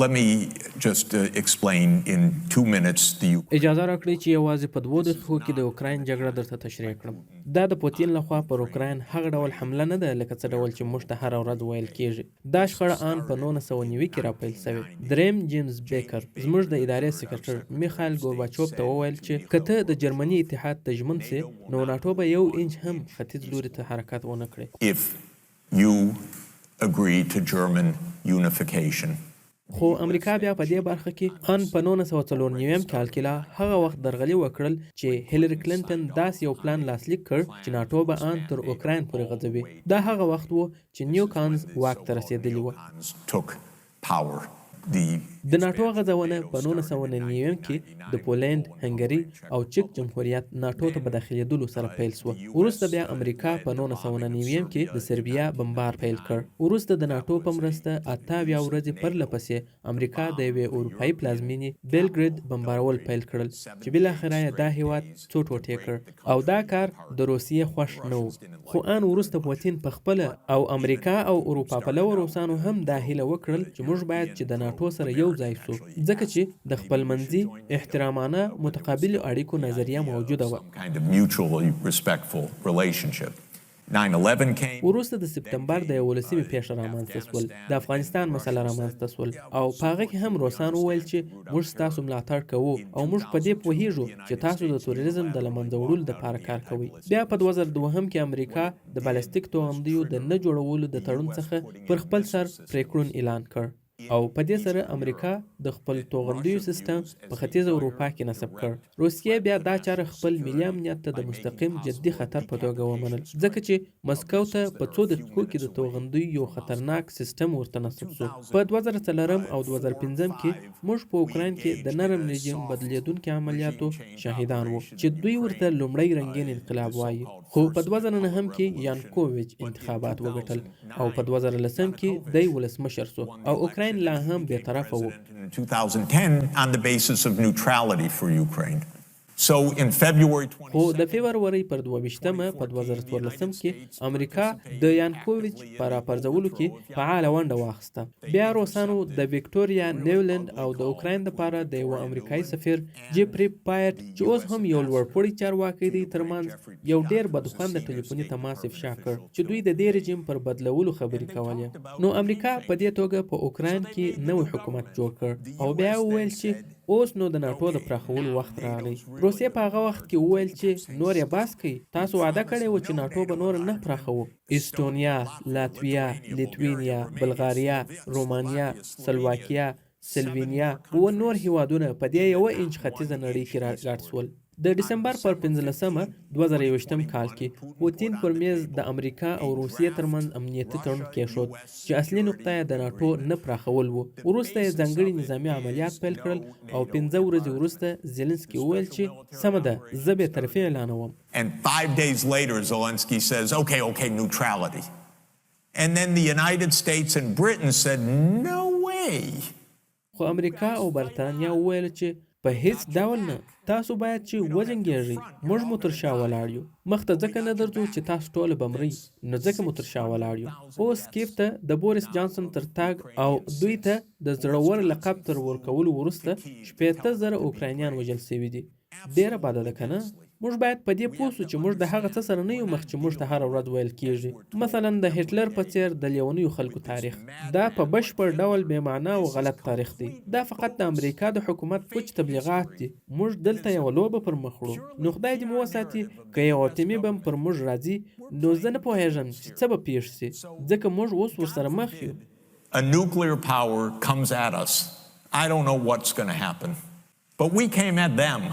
Let me just explain in 2 minutes the اجازه راکړئ چې یوازې په 2 دقیقو کې د اوکراین جګړه درته تشریح کړم. دا د پوتین لخوا پر اوکراین هغه ډول حمله نه ده لکه څه ډول چې موږ ته هره ورځ ویل کېږي. دا شخړه ان په 1990 کې راپیل شوې. دریم جیمز بیکر زموږ د ادارې سکرټر میخایل ګورباچوف ته وویل چې که ته د جرمني اتحاد ته ژمن سې نو ناټو به 1 انچ هم ختیځ لوري ته حرکت ونه کړي. if you agree to German unification. خو امریکا بیا په دې برخه کې ان په 1994 کال کې لا هغه وخت درغلي وکړل چې هیلری کلینټن داس یو پلان لاسلیک کړ چې ناټو به ان تر اوکراین پورې غځوي. دا هغه وخت وو چې نیو کانز واک ته رسېدلی و. د ناټو غځونه په 1999 کې د پولند، هنګري او چک جمهوریت ناټو ته په داخلېدلو سره پیل شو. وروسته بیا امریکا په 1999 کې د سربیا بمبار پیل کړ. وروسته د ناټو په مرسته 28 ورځې پرلپسې امریکا د یوې اروپایي پلازمینې بیلګریډ بمبارول پیل کړل چې بالاخره یې دا هیواد څو ټوټې کړ او دا کار د روسیې خوښ نه و. خو ان وروسته پوتین په خپل او امریکا او اروپا پلو روسانو هم دا هیله وکړل چې موږ باید چې د ناټو سره یو ځای شو ځکه چې د خپلمنځي احترامانه متقابلو اړیکو نظریه موجوده وه. وروسته د سپتمبر د 11مې پیښه رامنځته شول. د افغانستان مسله رامنځته شول او په هغه کې هم روسان وویل چې موږ ستاسو ملاتړ کوو او موږ په دې پوهیږو چې تاسو د تروریزم د له منځه وړلو دپاره کار کوئ. بیا په 2002 کې امریکا د بالستیک توغندیو د نه جوړولو د تړون څخه پر خپل سر پریکړون اعلان کړ او په دې سره امریکا د خپل توغندیو سیستم په ختیځ اروپا کې نصب کړ. روسیې بیا دا چاره خپل ملي امنیت ته د مستقیم جدي خطر په توګه ومنل ځکه چې مسکو ته په 2 دقیقو کې د توغندیو یو خطرناک سیستم ورته نصب شو. په 2004 او 2015 کې موږ په اوکراین کې د نرم رژیم بدلیدونکو عملیاتو شاهدان وو چې دوی ورته لومړی رنګین انقلاب وایي. خو په 2009 کې یانکوویچ انتخابات وګټل او په 2010 کې دی ولسمشر شو او اوکراین لا هم به طرفه وو. 2010 on the basis of neutrality for Ukraine. So in February 20 خو د فبروري پر 22مه په 2014 کې امریکا د یانکوویچ پر راپرځولو کې فعاله ونډه واخیسته. بیا روسانو د ویکټوریا نیولند او د اوکراین لپاره د یو امریکایي سفیر جفري پایټ چې اوس هم یو لوړپوړی چارواکی دی ترمنځ یو ډیر بدخوند ټلیفوني تماس افشا کړ چې دوی د دې رژیم پر بدلولو خبرې کولې. نو امریکا په دې توګه په اوکراین کې نوې حکومت جوړ کړ او بیا وویل چې اوس نو د ناټو د پراخولو وخت راغلی. روسیې په هغه وخت کې وویل چې نور یې بس کوي، تاسو وعده کړی و چې ناټو به نور نه پراخوو. ایسټونیا، لاتویا، لیتوینیا، بلغاریا، رومانیا، سلواکیا، سلوینیا او نور هیوادونه په دې 1 انچ ختیځه نړۍ کې راګډ شول. د ډسمبر پر 15مه 2021 کال کې پوتین پر میز د امریکا او روسیې ترمنځ امنیتي تړون کېښود چې اصلي نقطه یې د ناټو نه پراخول و. وروسته یې ځانګړي نظامي عملیات پیل کړل او 15 ورځې وروسته زيلنسکي وویل چې سمه ده زه به طرفه اعلانوم. And 5 days later Zelensky says okay neutrality. And then the United States and Britain said no way. خو امریکا او برتانیا وویل چې په هیڅ ډول نه، تاسو باید چې وجنګیږئ، موږ مو تر شا ولاړ یو، مخ ته ځکه نه درځو چې تاسو ټوله به مرئ، نو ځکه مو تر شا ولاړ یو. اوس کیف ته د بوریس جانسن تر تګ او دوی ته د زړور لقب تر ورکولو وروسته 80,000 اوکراینیان وژل شوي دي. ډیره بده ده که نه؟ موږ باید په دې پوه شو چې موږ د هغه څه سره نه یو مخ چې موږ ته هره ورځ ویل کېږي، مثلا د هټلر په څیر د لیونیو خلکو تاریخ. دا په بشپړ ډول بې معنا او غلط تاریخ دی. دا فقط د امریکا د حکومت پوچ تبلیغات دي. موږ دلته یوه لوبه پر مخ وړو، نو خدای دې مو وساتي که یو اتمي بم پر موږ راځي نو زه نه پوهېږم چې څه به پېښ شي ځکه موږ اوس ورسره مخ یو. A nuclear power comes at us. I don't know what's going to happen. But we came at them.